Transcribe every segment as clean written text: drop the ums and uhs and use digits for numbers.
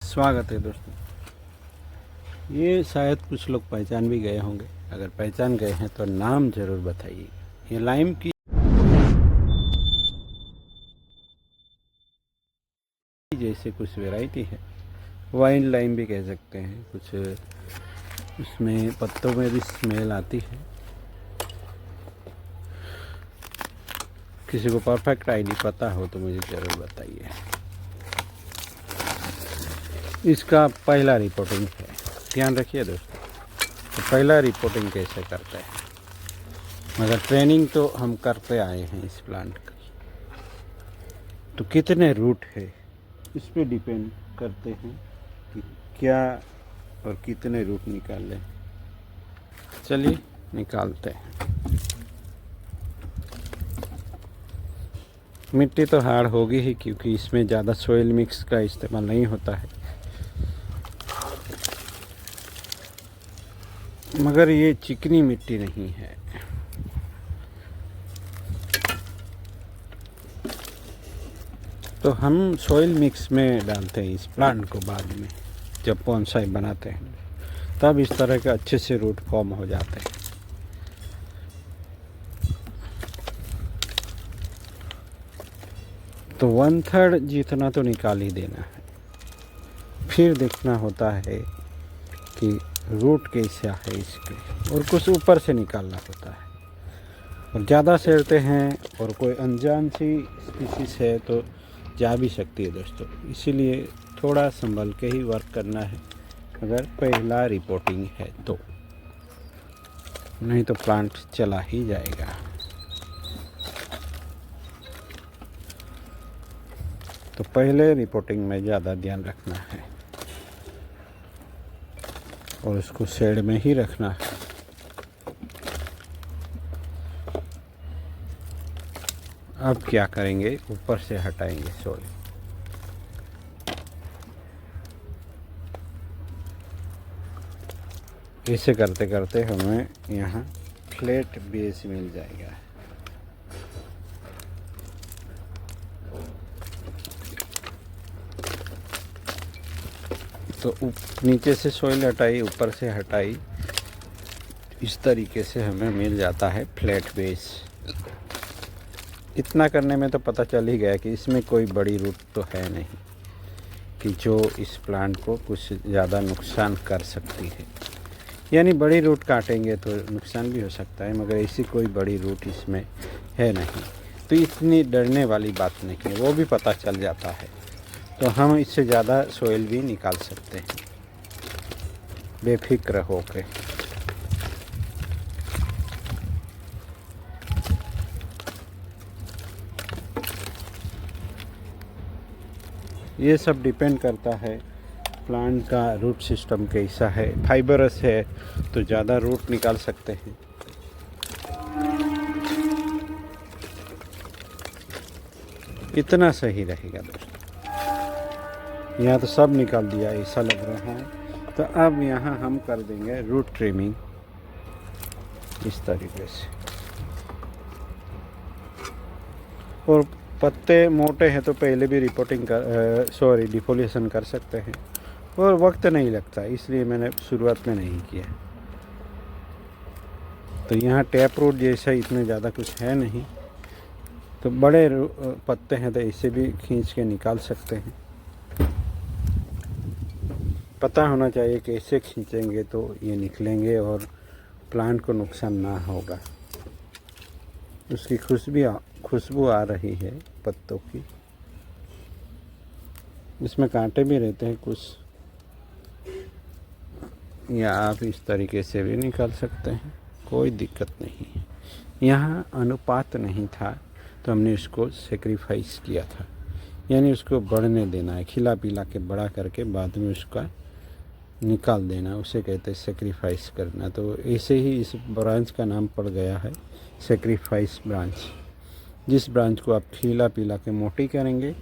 स्वागत है दोस्तों। ये शायद कुछ लोग पहचान भी गए होंगे। अगर पहचान गए हैं तो नाम ज़रूर बताइए। ये लाइम की जैसे कुछ वैरायटी है, वाइन लाइम भी कह सकते हैं। कुछ उसमें पत्तों में भी स्मेल आती है। किसी को परफेक्ट आईडी पता हो तो मुझे ज़रूर बताइए। इसका पहला रिपोर्टिंग है, ध्यान रखिए दोस्तों। तो पहला रिपोर्टिंग कैसे करते हैं, मगर ट्रेनिंग तो हम करते आए हैं इस प्लांट की। तो कितने रूट है इस पे डिपेंड करते हैं कि क्या और कितने रूट निकालें। चलिए निकालते हैं। मिट्टी तो हार्ड होगी ही, क्योंकि इसमें ज़्यादा सोइल मिक्स का इस्तेमाल नहीं होता है। मगर ये चिकनी मिट्टी नहीं है। तो हम सॉइल मिक्स में डालते हैं इस प्लांट को बाद में, जब बोनसाई बनाते हैं तब इस तरह के अच्छे से रूट फॉर्म हो जाते हैं। तो 1/3 जितना तो निकाल ही देना है। फिर देखना होता है कि रूट कैसा है इसके, और कुछ ऊपर से निकालना होता है। और ज़्यादा सेरते हैं और कोई अनजान सी स्पीसीज है तो जा भी सकती है दोस्तों। इसीलिए थोड़ा संभल के ही वर्क करना है, अगर पहला रिपोर्टिंग है तो। नहीं तो प्लांट चला ही जाएगा। तो पहले रिपोर्टिंग में ज़्यादा ध्यान रखना है और उसको शेड में ही रखना है। अब क्या करेंगे, ऊपर से हटाएंगे सॉइल। ऐसे करते करते हमें यहाँ फ्लैट बेस मिल जाएगा। तो नीचे से सॉइल हटाई, ऊपर से हटाई, इस तरीके से हमें मिल जाता है फ्लैट बेस। इतना करने में तो पता चल ही गया कि इसमें कोई बड़ी रूट तो है नहीं कि जो इस प्लांट को कुछ ज़्यादा नुकसान कर सकती है। यानी बड़ी रूट काटेंगे तो नुकसान भी हो सकता है, मगर ऐसी कोई बड़ी रूट इसमें है नहीं। तो इतनी डरने वाली बात नहीं है, वो भी पता चल जाता है। तो हम इससे ज़्यादा सोइल भी निकाल सकते हैं बेफिक्र होकर। ये सब डिपेंड करता है प्लांट का रूट सिस्टम कैसा है। फाइबरस है तो ज़्यादा रूट निकाल सकते हैं। इतना सही रहेगा दोस्तों। यहाँ तो सब निकाल दिया ऐसा लग रहा है। तो अब यहाँ हम कर देंगे रूट ट्रिमिंग इस तरीके से। और पत्ते मोटे हैं तो पहले भी डिफोलिएशन कर सकते हैं, और वक्त नहीं लगता, इसलिए मैंने शुरुआत में नहीं किया। तो यहाँ टैप रूट जैसा इतने ज़्यादा कुछ है नहीं। तो बड़े पत्ते हैं तो इसे भी खींच के निकाल सकते हैं। पता होना चाहिए कि ऐसे खींचेंगे तो ये निकलेंगे और प्लांट को नुकसान ना होगा। उसकी खुशबू आ रही है पत्तों की। इसमें कांटे भी रहते हैं कुछ, या आप इस तरीके से भी निकाल सकते हैं, कोई दिक्कत नहीं है। यहाँ अनुपात नहीं था तो हमने इसको सेक्रीफाइस किया था, यानी उसको बढ़ने देना है, खिला पिला के बड़ा करके बाद में उसका निकाल देना, उसे कहते हैं सेक्रीफाइस करना। तो ऐसे ही इस ब्रांच का नाम पड़ गया है सेक्रीफाइस ब्रांच। जिस ब्रांच को आप खिला पिला के मोटी करेंगे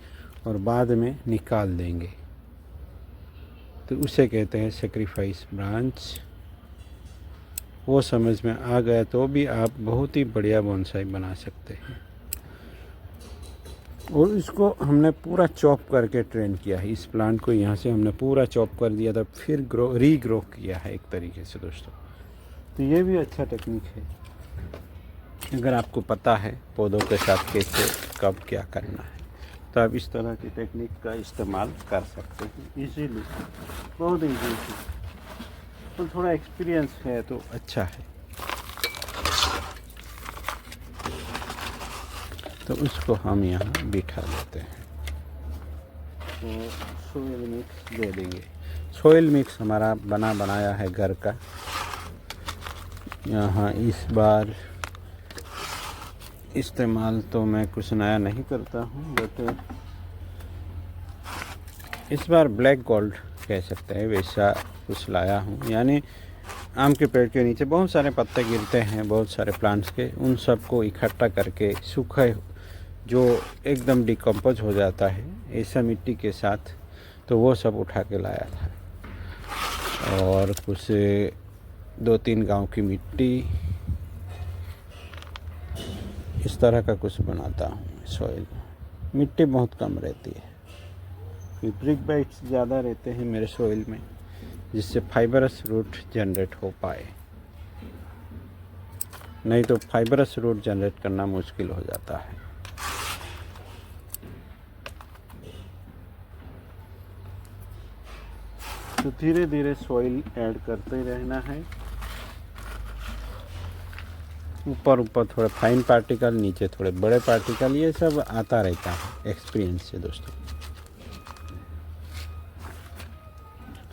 और बाद में निकाल देंगे तो उसे कहते हैं सेक्रीफाइस ब्रांच। वो समझ में आ गया तो भी आप बहुत ही बढ़िया बोनसाई बना सकते हैं। और इसको हमने पूरा चॉप करके ट्रेन किया है। इस प्लांट को यहाँ से हमने पूरा चॉप कर दिया था, फिर रीग्रो किया है एक तरीके से दोस्तों। तो ये भी अच्छा टेक्निक है, अगर आपको पता है पौधों के साथ कैसे कब क्या करना है तो आप इस तरह की टेक्निक का इस्तेमाल कर सकते हैं इजीली, बहुत ईजी है। तो थोड़ा एक्सपीरियंस है तो अच्छा है। तो उसको हम यहाँ बिठा देते हैं। तो सोयल मिक्स दे देंगे। सोयल मिक्स हमारा बना बनाया है घर का। यहाँ इस बार इस्तेमाल तो मैं कुछ नया नहीं करता हूँ, बट इस बार ब्लैक गोल्ड कह सकते हैं वैसा कुछ लाया हूँ। यानी आम के पेड़ के नीचे बहुत सारे पत्ते गिरते हैं, बहुत सारे प्लांट्स के, उन सबको इकट्ठा करके सूखे जो एकदम डिकम्पोज हो जाता है ऐसा मिट्टी के साथ, तो वो सब उठा के लाया था। और कुछ 2-3 गांव की मिट्टी, इस तरह का कुछ बनाता हूँ। सॉइल मिट्टी बहुत कम रहती है, ब्रिक बाइट्स ज़्यादा रहते हैं मेरे सॉइल में, जिससे फाइबरस रूट जनरेट हो पाए। नहीं तो फाइबरस रूट जनरेट करना मुश्किल हो जाता है। तो धीरे धीरे सॉइल ऐड करते रहना है। ऊपर ऊपर थोड़े फाइन पार्टिकल, नीचे थोड़े बड़े पार्टिकल, ये सब आता रहता है एक्सपीरियंस से दोस्तों।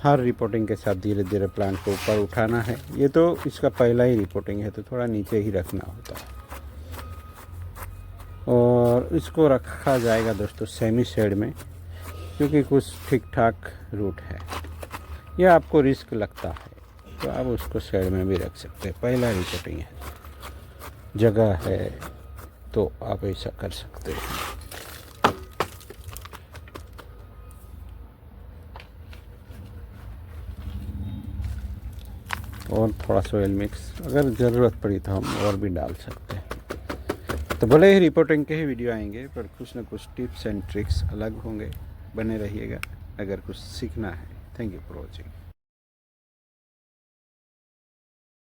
हर रिपोर्टिंग के साथ धीरे धीरे प्लांट को ऊपर उठाना है। ये तो इसका पहला ही रिपोर्टिंग है तो थोड़ा नीचे ही रखना होता है। और इसको रखा जाएगा दोस्तों सेमी शेड में, क्योंकि कुछ ठीक ठाक रूट है। यह आपको रिस्क लगता है तो आप उसको शेड में भी रख सकते हैं। पहला रिपोर्टिंग है, जगह है तो आप ऐसा कर सकते हैं। और थोड़ा सोयल मिक्स अगर ज़रूरत पड़ी तो हम और भी डाल सकते हैं। तो भले ही रिपोर्टिंग के ही वीडियो आएंगे, पर कुछ ना कुछ टिप्स एंड ट्रिक्स अलग होंगे। बने रहिएगा अगर कुछ सीखना है। Thank you for watching.